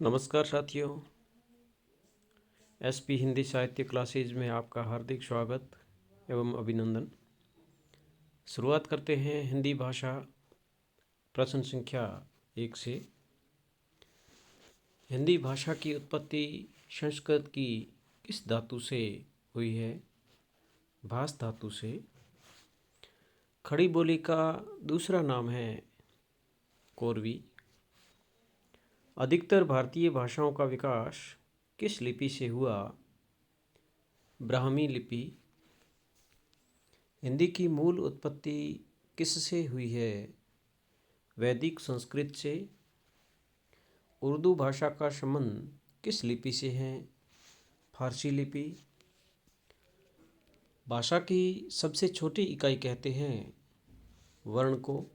नमस्कार साथियों। एसपी हिंदी साहित्य क्लासेज में आपका हार्दिक स्वागत एवं अभिनंदन। शुरुआत करते हैं हिंदी भाषा प्रश्न संख्या 1 से। हिंदी भाषा की उत्पत्ति संस्कृत की किस धातु से हुई है? भास धातु से। खड़ी बोली का दूसरा नाम है कोरवी। अधिकतर भारतीय भाषाओं का विकास किस लिपि से हुआ? ब्राह्मी लिपि। हिंदी की मूल उत्पत्ति किससे हुई है? वैदिक संस्कृत से। उर्दू भाषा का संबंध किस लिपि से है? फारसी लिपि। भाषा की सबसे छोटी इकाई कहते हैं वर्ण को।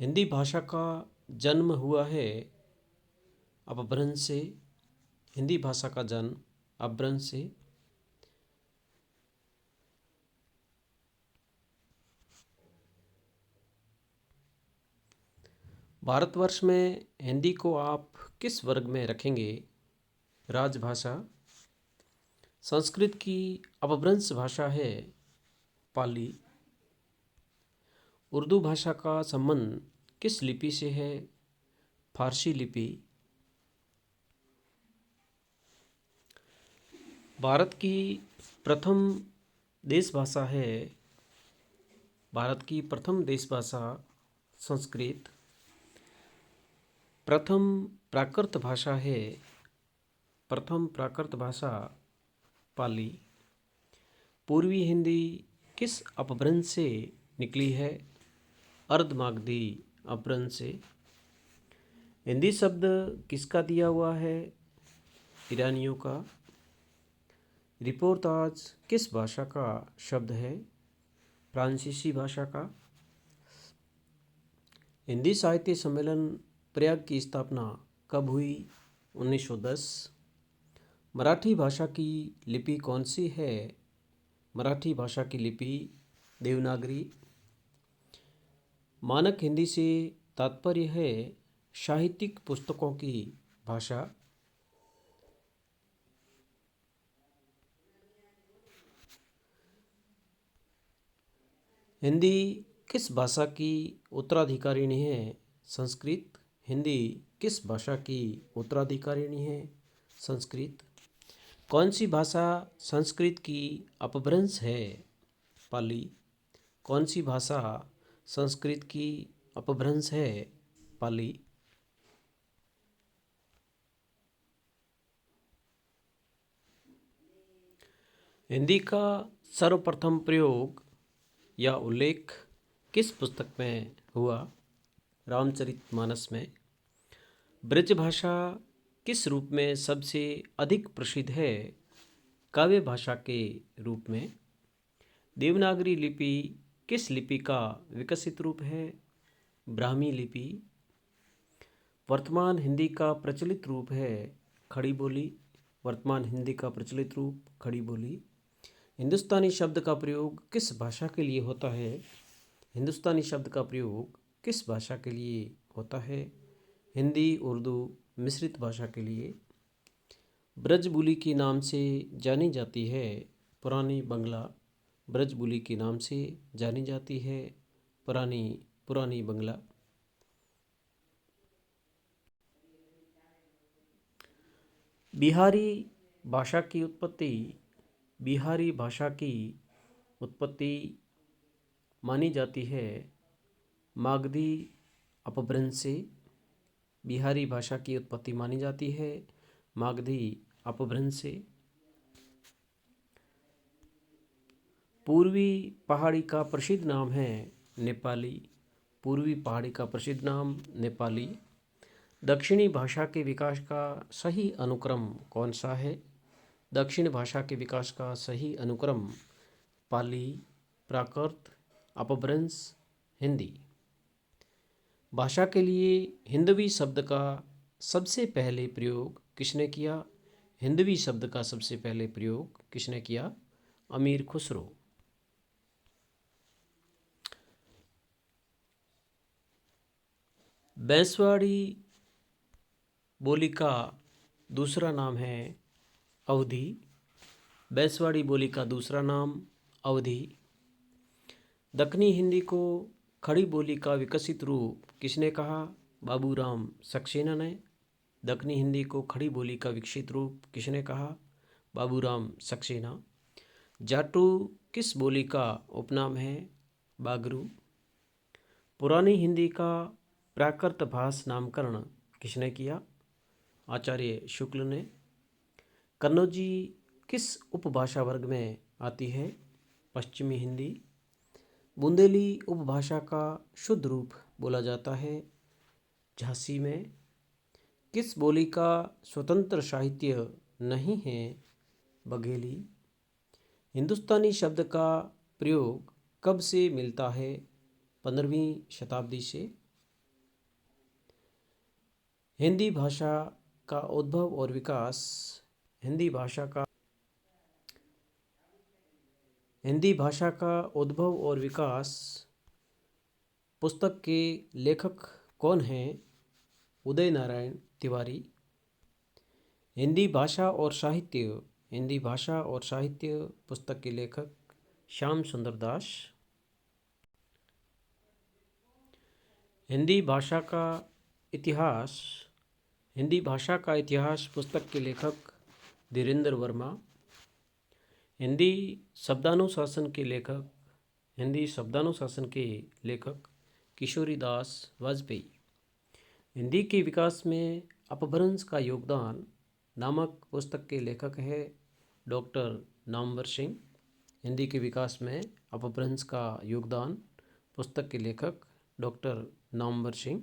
हिंदी भाषा का जन्म हुआ है अपभ्रंश से। हिंदी भाषा का जन्म अपभ्रंश से। भारतवर्ष में हिंदी को आप किस वर्ग में रखेंगे? राजभाषा। संस्कृत की अपभ्रंश भाषा है पाली। उर्दू भाषा का संबंध किस लिपि से है? फारसी लिपि। भारत की प्रथम देश भाषा है भारत की प्रथम देश भाषा संस्कृत। प्रथम प्राकृत भाषा है प्रथम प्राकृत भाषा पाली। पूर्वी हिंदी किस अपभ्रंश से निकली है? अर्धमागधी अपभ्रंश से। हिंदी शब्द किसका दिया हुआ है? ईरानियों का। रिपोर्ताज किस भाषा का शब्द है? फ्रांसीसी भाषा का। हिंदी साहित्य सम्मेलन प्रयाग की स्थापना कब हुई? 1910। मराठी भाषा की लिपि कौन सी है? मराठी भाषा की लिपि देवनागरी। मानक हिंदी से तात्पर्य है साहित्यिक पुस्तकों की भाषा। हिंदी किस भाषा की उत्तराधिकारिणी है? संस्कृत। हिंदी किस भाषा की उत्तराधिकारिणी है? संस्कृत। कौन सी भाषा संस्कृत की अपभ्रंश है? पाली। कौन सी भाषा संस्कृत की अपभ्रंश है? पाली। हिंदी का सर्वप्रथम प्रयोग या उल्लेख किस पुस्तक में हुआ? रामचरितमानस में। ब्रज भाषा किस रूप में सबसे अधिक प्रसिद्ध है? काव्य भाषा के रूप में। देवनागरी लिपि किस लिपि का विकसित रूप है? ब्राह्मी लिपि। वर्तमान हिंदी का प्रचलित रूप है खड़ी बोली। वर्तमान हिंदी का प्रचलित रूप खड़ी बोली। हिंदुस्तानी शब्द का प्रयोग किस भाषा के लिए होता है? हिंदुस्तानी शब्द का प्रयोग किस भाषा के लिए होता है? हिंदी उर्दू मिश्रित भाषा के लिए। ब्रजबुली के नाम से जानी जाती है पुरानी बंगला। ब्रजबुली के नाम से जानी जाती है पुरानी बंगला। बिहारी भाषा की उत्पत्ति बिहारी भाषा की उत्पत्ति मानी जाती है मागधी अपभ्रंश से। बिहारी भाषा की उत्पत्ति मानी जाती है मागधी अपभ्रंश से। पूर्वी पहाड़ी का प्रसिद्ध नाम है नेपाली। पूर्वी पहाड़ी का प्रसिद्ध नाम नेपाली। दक्षिणी भाषा के विकास का सही अनुक्रम कौन सा है? दक्षिण भाषा के विकास का सही अनुक्रम पाली, प्राकृत, अपभ्रंश, हिंदी। भाषा के लिए हिंदवी शब्द का सबसे पहले प्रयोग किसने किया? हिंदवी शब्द का सबसे पहले प्रयोग किसने किया? अमीर खुसरो। बैंसवाड़ी बोली का दूसरा नाम है अवधी। बैसवाड़ी बोली का दूसरा नाम अवधी। दक्कनी हिंदी को खड़ी बोली का विकसित रूप किसने कहा? बाबूराम सक्सेना ने। दक्कनी हिंदी को खड़ी बोली का विकसित रूप किसने कहा? बाबूराम सक्सेना। जाटू किस बोली का उपनाम है? बागरू। पुरानी हिंदी का प्राकृत भाष नामकरण किसने किया? आचार्य शुक्ल ने। कन्नौजी किस उपभाषा वर्ग में आती है? पश्चिमी हिंदी। बुंदेली उपभाषा का शुद्ध रूप बोला जाता है झांसी में। किस बोली का स्वतंत्र साहित्य नहीं है? बघेली। हिंदुस्तानी शब्द का प्रयोग कब से मिलता है? 15वीं शताब्दी से। हिंदी भाषा का उद्भव और विकास। हिंदी भाषा का उद्भव और विकास पुस्तक के लेखक कौन हैं? उदय नारायण तिवारी। हिंदी भाषा और साहित्य पुस्तक के लेखक श्याम सुंदर दास। हिंदी भाषा का इतिहास पुस्तक के लेखक धीरेन्द्र वर्मा। हिंदी शब्दानुशासन के लेखक किशोरीदास वाजपेयी। हिंदी के विकास में अपभ्रंश का योगदान नामक पुस्तक के लेखक है डॉक्टर नामवर सिंह। हिंदी के विकास में अपभ्रंश का योगदान पुस्तक के लेखक डॉक्टर नामवर सिंह।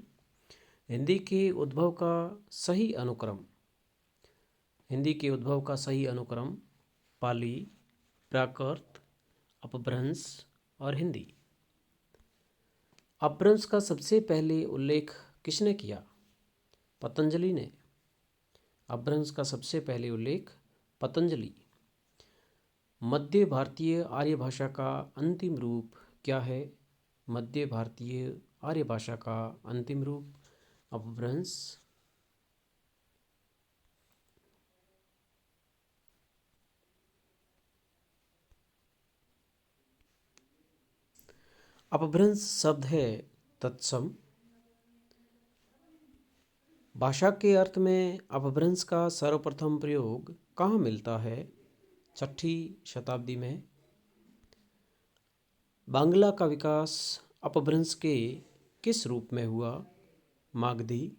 हिंदी के उद्भव का सही अनुक्रम पाली, प्राकृत, अपभ्रंश और हिंदी। अपभ्रंश का सबसे पहले उल्लेख किसने किया? पतंजलि ने। अपभ्रंश का सबसे पहले उल्लेख पतंजलि। मध्य भारतीय आर्य भाषा का अंतिम रूप क्या है? मध्य भारतीय आर्य भाषा का अंतिम रूप अपभ्रंश। अपभ्रंश शब्द है तत्सम। भाषा के अर्थ में अपभ्रंश का सर्वप्रथम प्रयोग कहाँ मिलता है? 6ठी शताब्दी में। बांग्ला का विकास अपभ्रंश के किस रूप में हुआ? मागधी।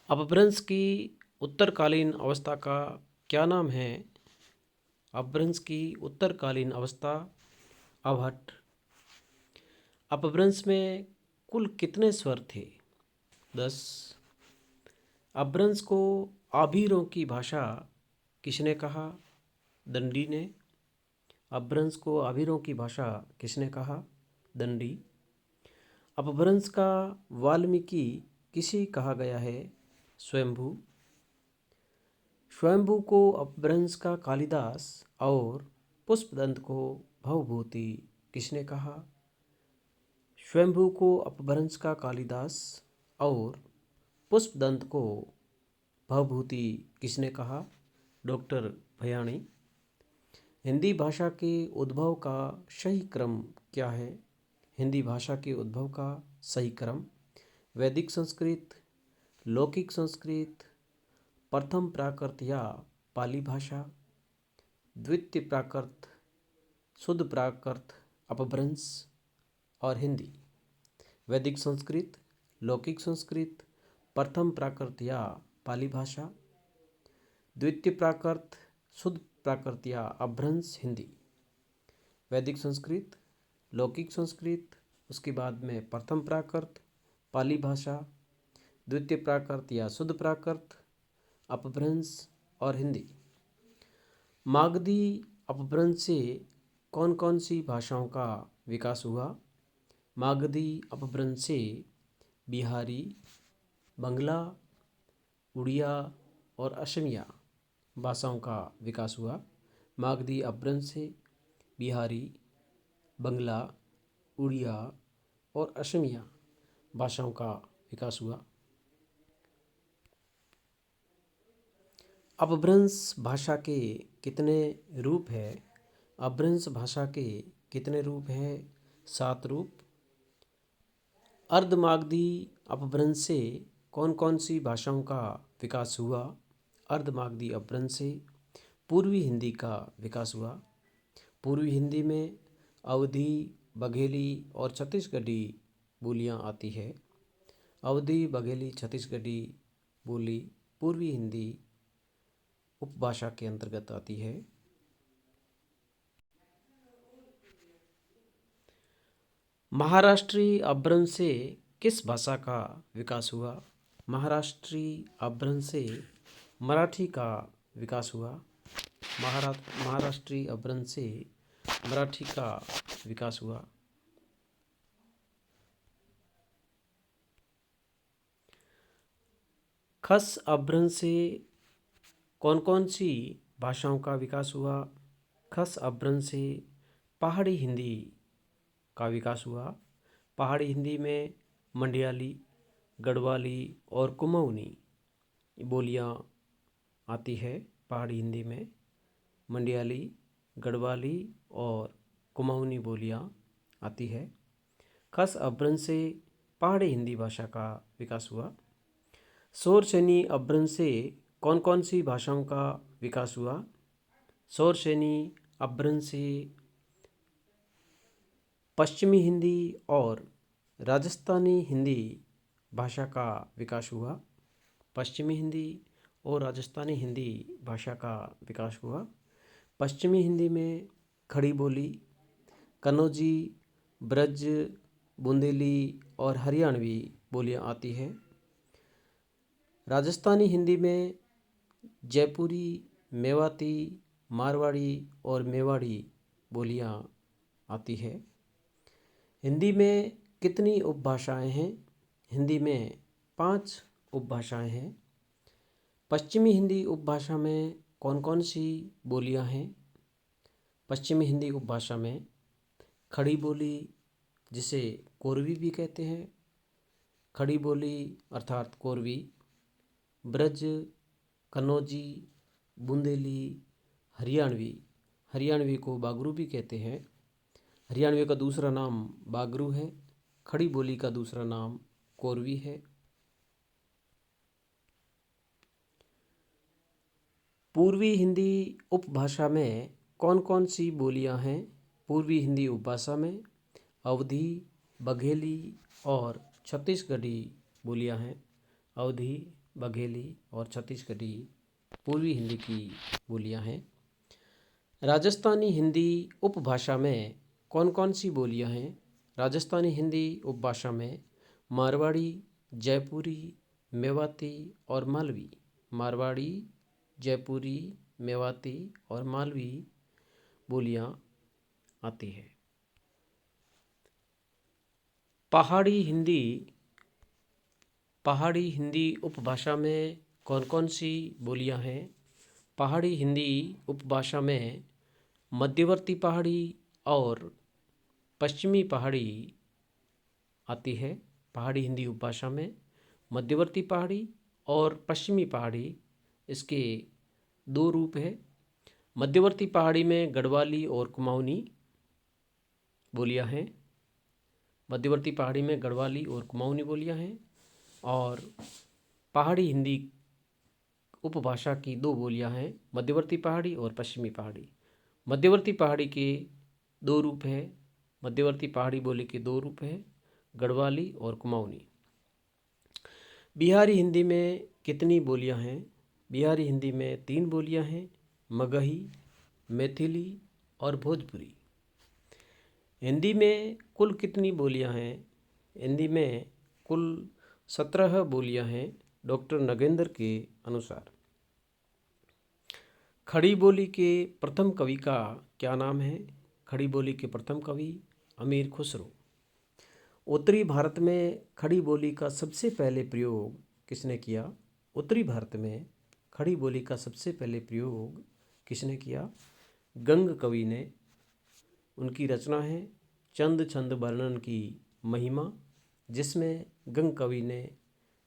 अपभ्रंश की उत्तरकालीन अवस्था का क्या नाम है? अपभ्रंश की उत्तरकालीन अवस्था अवहट्ठ। अपभ्रंश में कुल कितने स्वर थे? 10। अपभ्रंश को आभीरों की भाषा किसने कहा? दंडी ने। अपभ्रंश को आभीरों की भाषा किसने कहा? दंडी। अपभ्रंश का वाल्मीकि किसे कहा गया है? स्वयंभू। स्वयंभू को अपभ्रंश का कालिदास और पुष्पदंत को भवभूति किसने कहा? स्वयंभू को अपभ्रंश का कालिदास और पुष्पदंत को भवभूति किसने कहा? डॉक्टर भयाणी। हिंदी भाषा के उद्भव का सही क्रम क्या है? हिंदी भाषा के उद्भव का सही क्रम वैदिक संस्कृत, लौकिक संस्कृत, प्रथम प्राकृत या पाली भाषा, द्वितीय प्राकृत, शुद्ध प्राकृत, अपभ्रंश और हिंदी। वैदिक संस्कृत, लौकिक संस्कृत, प्रथम प्राकृत या पाली भाषा, द्वितीय प्राकृत, शुद्ध प्राकृत या अपभ्रंश, हिंदी। वैदिक संस्कृत, लौकिक संस्कृत, उसके बाद में प्रथम प्राकृत, पाली भाषा, द्वितीय प्राकृत या शुद्ध प्राकृत, अपभ्रंश और हिंदी। मागधी अपभ्रंश से कौन कौन सी भाषाओं का विकास हुआ? मागधी अपभ्रंश से बिहारी, बंगला, उड़िया और असमिया भाषाओं का विकास हुआ। मागधी अपभ्रंश से बिहारी, बंगला, उड़िया और असमिया भाषाओं का विकास हुआ? अपभ्रंश भाषा के कितने रूप हैं? अपभ्रंश भाषा के कितने रूप हैं? 7 रूप। अर्धमागधी अपभ्रंश से कौन कौन सी भाषाओं का विकास हुआ? अर्धमागधी अपभ्रंश से पूर्वी हिंदी का विकास हुआ। पूर्वी हिंदी में अवधी, बघेली और छत्तीसगढ़ी बोलियां आती है। अवधी, बघेली, छत्तीसगढ़ी बोली पूर्वी हिंदी उपभाषा के अंतर्गत आती है। महाराष्ट्री अपभ्रंश से किस भाषा का विकास हुआ? महाराष्ट्री अपभ्रंश से मराठी का विकास हुआ। महाराष्ट्री अपभ्रंश से मराठी का विकास हुआ। खस अपभ्रंश से कौन कौन सी भाषाओं का विकास हुआ? खस अपभ्रंश से पहाड़ी हिंदी का विकास हुआ। पहाड़ी हिंदी में मंडियाली, गढ़वाली और कुमाऊनी बोलियां आती है। पहाड़ी हिंदी में मंडियाली, गढ़वाली और कुमाऊनी बोलियां आती है। खस अपभ्रंश से पहाड़ी हिंदी भाषा का विकास हुआ। शौरसेनी अपभ्रंश से कौन कौन सी भाषाओं का विकास हुआ? शौरसेनी अपभ्रंश से पश्चिमी हिंदी और राजस्थानी हिंदी भाषा का विकास हुआ। पश्चिमी हिंदी और राजस्थानी हिंदी भाषा का विकास हुआ। पश्चिमी हिंदी में खड़ी बोली, कन्नौजी, ब्रज, बुंदेली और हरियाणवी बोलियां आती है। राजस्थानी हिंदी में जयपुरी, मेवाती, मारवाड़ी और मेवाड़ी बोलियां आती है। हिंदी में कितनी उपभाषाएं हैं? हिंदी में 5 उपभाषाएं हैं। पश्चिमी हिंदी उपभाषा में कौन कौन सी बोलियां हैं? पश्चिमी हिंदी उपभाषा में खड़ी बोली, जिसे कोरवी भी कहते हैं, खड़ी बोली अर्थात कोरवी, ब्रज, कन्नौजी, बुंदेली, हरियाणवी, हरियाणवी को बागरू भी कहते हैं। हरियाणवी का दूसरा नाम बागरू है। खड़ी बोली का दूसरा नाम कोरवी है। पूर्वी हिंदी उपभाषा में कौन कौन सी बोलियां हैं? पूर्वी हिंदी उपभाषा में अवधी, बघेली और छत्तीसगढ़ी बोलियां हैं। अवधी, बघेली और छत्तीसगढ़ी पूर्वी हिंदी की बोलियां हैं। राजस्थानी हिंदी उपभाषा में कौन कौन सी बोलियां हैं? राजस्थानी हिंदी उपभाषा में मारवाड़ी, जयपुरी, मेवाती और मालवी। मारवाड़ी, जयपुरी, मेवाती और मालवी बोलियां आती है। पहाड़ी हिंदी उपभाषा में कौन कौन सी बोलियां हैं? पहाड़ी हिंदी उपभाषा में मध्यवर्ती पहाड़ी और पश्चिमी पहाड़ी आती है। पहाड़ी हिंदी उपभाषा में मध्यवर्ती पहाड़ी और पश्चिमी पहाड़ी इसके 2 रूप हैं। मध्यवर्ती पहाड़ी में गढ़वाली और कुमाऊनी बोलियां हैं। मध्यवर्ती पहाड़ी में गढ़वाली और कुमाऊनी बोलियां हैं। और पहाड़ी हिंदी उपभाषा की 2 बोलियां हैं, मध्यवर्ती पहाड़ी और पश्चिमी पहाड़ी। मध्यवर्ती पहाड़ी के 2 रूप हैं। मध्यवर्ती पहाड़ी बोली के 2 रूप हैं, गढ़वाली और कुमाऊनी। बिहारी हिंदी में कितनी बोलियां हैं? बिहारी हिंदी में 3 बोलियां हैं, मगही, मैथिली और भोजपुरी। हिंदी में कुल कितनी बोलियां हैं? हिंदी में कुल 17 बोलियां हैं डॉक्टर नगेंद्र के अनुसार। खड़ी बोली के प्रथम कवि का क्या नाम है? खड़ी बोली के प्रथम कवि अमीर खुसरो। उत्तरी भारत में खड़ी बोली का सबसे पहले प्रयोग किसने किया? उत्तरी भारत में खड़ी बोली का सबसे पहले प्रयोग किसने किया? गंग कवि ने। उनकी रचना है चंद छंद वर्णन की महिमा, जिसमें गंग कवि ने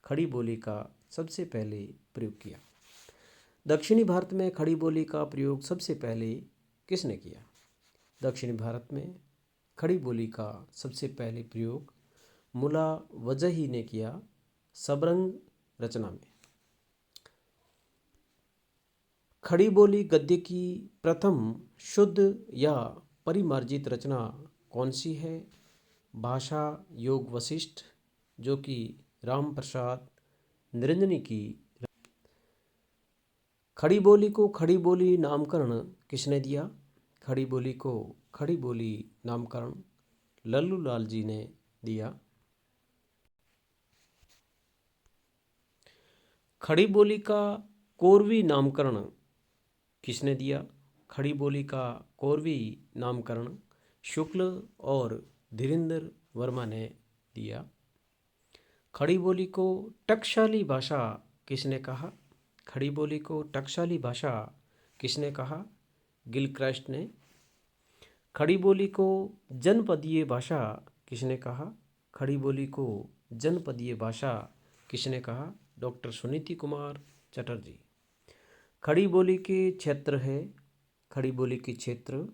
खड़ी बोली का सबसे पहले प्रयोग किया। दक्षिणी भारत में खड़ी बोली का प्रयोग सबसे पहले किसने किया? दक्षिणी भारत में खड़ी बोली का सबसे पहले प्रयोग मुला वजही ने किया सबरंग रचना में। खड़ी बोली गद्य की प्रथम शुद्ध या परिमार्जित रचना कौन सी है? भाषा योग वशिष्ठ, जो कि राम प्रसाद निरंजनी की। खड़ी बोली को खड़ी बोली नामकरण किसने दिया? खड़ी बोली को खड़ी बोली नामकरण लल्लू लाल जी ने दिया। खड़ी बोली का कोरवी नामकरण किसने दिया? खड़ी बोली का कोरवी नामकरण शुक्ल और धीरेन्द्र वर्मा ने दिया। खड़ी बोली को टकसाली भाषा किसने कहा? खड़ी बोली को टकसाली भाषा किसने कहा? गिलक्रास्ट ने। खड़ी बोली को जनपदीय भाषा किसने कहा? खड़ी बोली को जनपदीय भाषा किसने कहा? डॉक्टर सुनीति कुमार चटर्जी। खड़ी बोली के क्षेत्र है। खड़ी बोली के क्षेत्र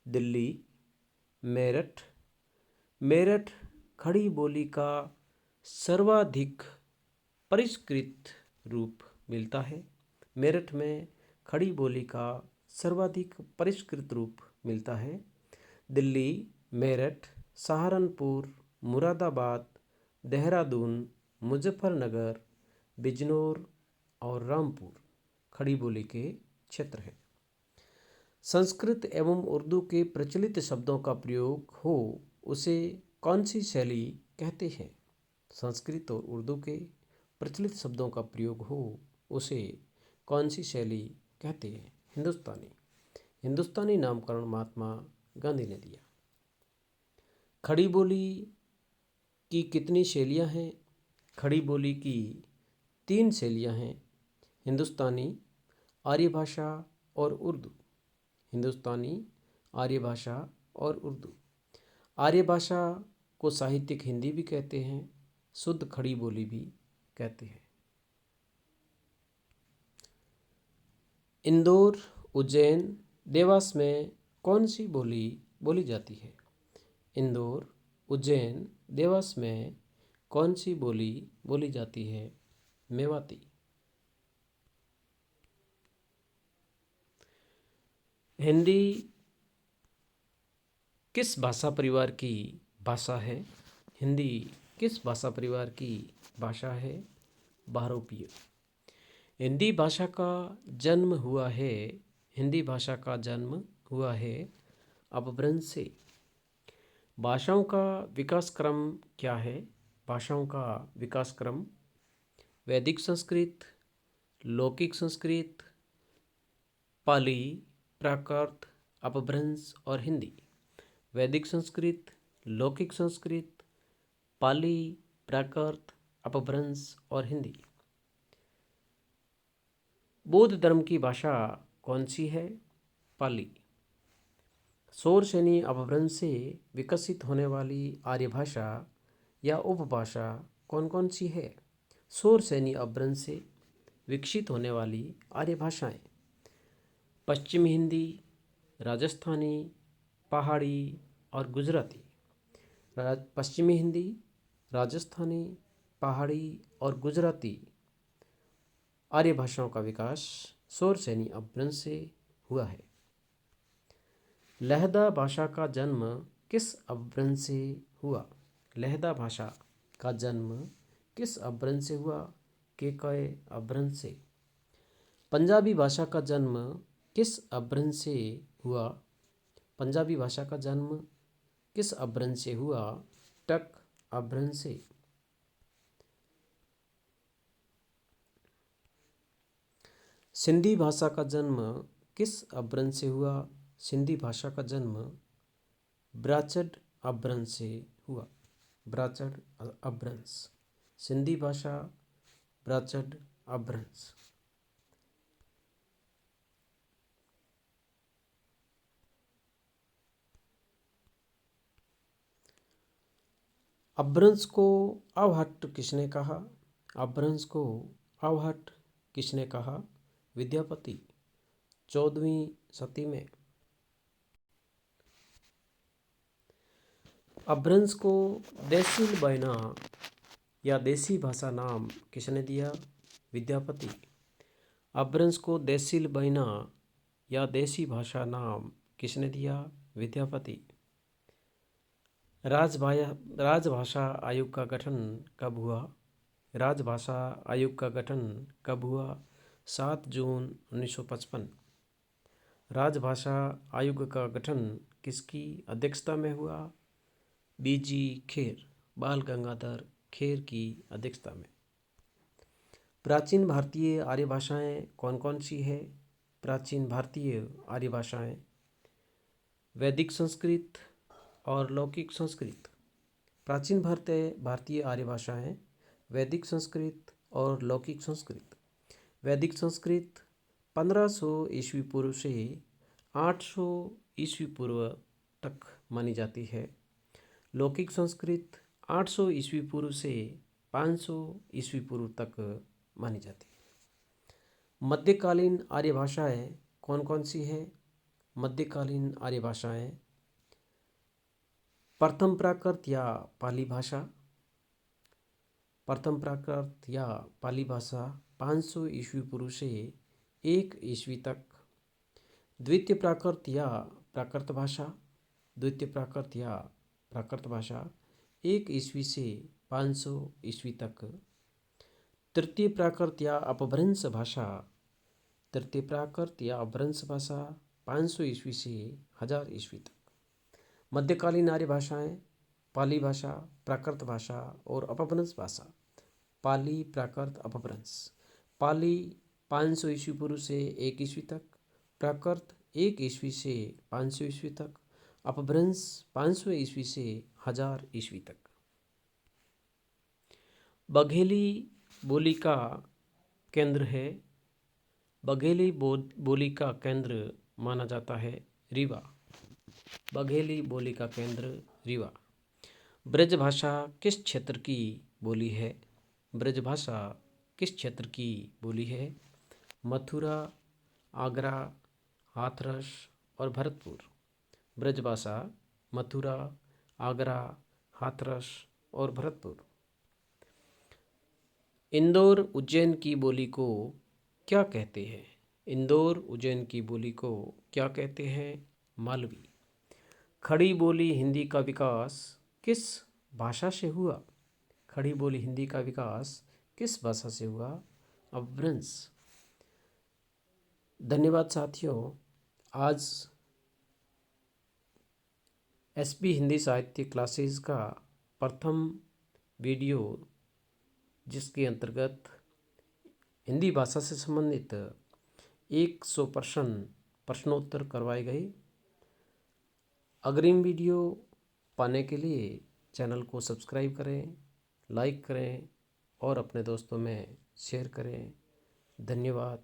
दिल्ली, मेरठ। मेरठ खड़ी बोली का सर्वाधिक परिष्कृत रूप मिलता है। मेरठ में खड़ी बोली का सर्वाधिक परिष्कृत रूप मिलता है। दिल्ली, मेरठ, सहारनपुर, मुरादाबाद, देहरादून, मुजफ्फरनगर, बिजनौर और रामपुर खड़ी बोली के क्षेत्र हैं। संस्कृत एवं उर्दू के प्रचलित शब्दों का प्रयोग हो उसे कौन सी शैली कहते हैं? संस्कृत और उर्दू के प्रचलित शब्दों का प्रयोग हो उसे कौन सी शैली कहते हैं? हिंदुस्तानी। हिंदुस्तानी नामकरण महात्मा गांधी ने दिया। खड़ी बोली की कितनी शैलियाँ हैं? खड़ी बोली की 3 शैलियाँ हैं, हिंदुस्तानी, आर्य भाषा और उर्दू। हिंदुस्तानी, आर्य भाषा और उर्दू। आर्य भाषा को साहित्यिक हिंदी भी कहते हैं, शुद्ध खड़ी बोली भी कहते हैं। इंदौर, उज्जैन, देवास में कौन सी बोली बोली जाती है? इंदौर, उज्जैन, देवास में कौन सी बोली बोली जाती है? मेवाती। हिंदी किस भाषा परिवार की भाषा है? हिंदी किस भाषा परिवार की भाषा है? बहुरूपीय। हिंदी भाषा का जन्म हुआ है। हिंदी भाषा का जन्म हुआ है अपभ्रंश से। भाषाओं का विकास क्रम क्या है? भाषाओं का विकास क्रम वैदिक संस्कृत, लौकिक संस्कृत, पाली, प्राकृत, अपभ्रंश और हिंदी। वैदिक संस्कृत, लौकिक संस्कृत, पाली, प्राकृत, अपभ्रंश और हिंदी। बौद्ध धर्म की भाषा कौन सी है? पाली। शौरसेनी अपभ्रंश से विकसित होने वाली आर्य भाषा या उपभाषा कौन कौन सी है? शौरसेनी अपभ्रंश से विकसित होने वाली आर्य भाषाएं पश्चिमी हिंदी, राजस्थानी, पहाड़ी और गुजराती। पश्चिमी हिंदी, राजस्थानी, पहाड़ी और गुजराती आर्य भाषाओं का विकास शौरसेनी अपभ्रंश से हुआ है। लहदा भाषा का जन्म किस अपभ्रंश से हुआ? लहदा भाषा का जन्म किस अपभ्रंश से हुआ? केकय अपभ्रंश से। पंजाबी भाषा का जन्म किस अपभ्रंश से हुआ? पंजाबी भाषा का जन्म किस अपभ्रंश से हुआ? टक अपभ्रंश से। सिंधी भाषा का जन्म किस अपभ्रंश से हुआ? सिंधी भाषा का जन्म ब्राचड अपभ्रंश से हुआ। ब्राचड अपभ्रंश। सिंधी भाषा ब्राचड अपभ्रंश। अपभ्रंश को अवहट्ट किसने कहा? अपभ्रंश को अवहट्ट किसने कहा? विद्यापति 14वीं शती में। अपभ्रंश को देशील बहना या देसी भाषा नाम किसने दिया? विद्यापति। अपभ्रंश को देशील बहना या देसी भाषा नाम किसने दिया? विद्यापति। राजभाषा आयोग का गठन कब हुआ? राजभाषा आयोग का गठन कब हुआ? 7 जून 1955। राजभाषा आयोग का गठन किसकी अध्यक्षता में हुआ? बीजी खेर, बाल गंगाधर खेर की अध्यक्षता में। प्राचीन भारतीय आर्य भाषाएँ कौन कौन सी है? प्राचीन भारतीय आर्य भाषाएँ वैदिक संस्कृत और लौकिक संस्कृत। प्राचीन भारतीय आर्य भाषाएँ वैदिक संस्कृत और लौकिक संस्कृत। वैदिक संस्कृत 1500 ईस्वी पूर्व से 800 ईस्वी पूर्व तक मानी जाती है। लौकिक संस्कृत 800 ईस्वी पूर्व से 500 ईस्वी पूर्व तक मानी जाती है। मध्यकालीन आर्य भाषाएँ कौन कौन सी है? मध्यकालीन आर्य भाषाएँ प्रथम प्राकृत या पाली भाषा। प्रथम प्राकृत या पाली भाषा 500 ईस्वी पूर्व से 1 ईस्वी तक। द्वितीय प्राकृत या प्राकृत भाषा। द्वितीय प्राकृत या प्राकृत भाषा 1 ईस्वी से 500 ईस्वी तक। तृतीय प्राकृत या अपभ्रंश भाषा। तृतीय प्राकृत या अपभ्रंश भाषा 500 ईस्वी से 1000 ईस्वी तक। मध्यकालीन आर्य भाषाएँ पाली भाषा, प्राकृत भाषा और अपभ्रंश भाषा। पाली, प्राकृत, अपभ्रंश। पाली 500 ईस्वी पूर्व से 1 ईस्वी तक। प्राकृत 1 ईस्वी से 500 ईस्वी तक। अपभ्रंश 500 ईस्वी से 1000 ईस्वी तक। बघेली बोली का केंद्र है। बघेली बोली का केंद्र माना जाता है रीवा। बघेली बोली का केंद्र रीवा। ब्रजभाषा किस क्षेत्र की बोली है? ब्रजभाषा किस क्षेत्र की बोली है? मथुरा, आगरा, हाथरस और भरतपुर। ब्रजभाषा मथुरा, आगरा, हाथरस और भरतपुर। इंदौर उज्जैन की बोली को क्या कहते हैं? इंदौर उज्जैन की बोली को क्या कहते हैं? मालवी। खड़ी बोली हिंदी का विकास किस भाषा से हुआ? खड़ी बोली हिंदी का विकास किस भाषा से हुआ? अपभ्रंश। धन्यवाद साथियों। आज एसपी हिंदी साहित्य क्लासेस का प्रथम वीडियो, जिसके अंतर्गत हिंदी भाषा से संबंधित 100 प्रश्नोत्तर करवाए गए। अग्रिम वीडियो पाने के लिए चैनल को सब्सक्राइब करें, लाइक करें और अपने दोस्तों में शेयर करें। धन्यवाद।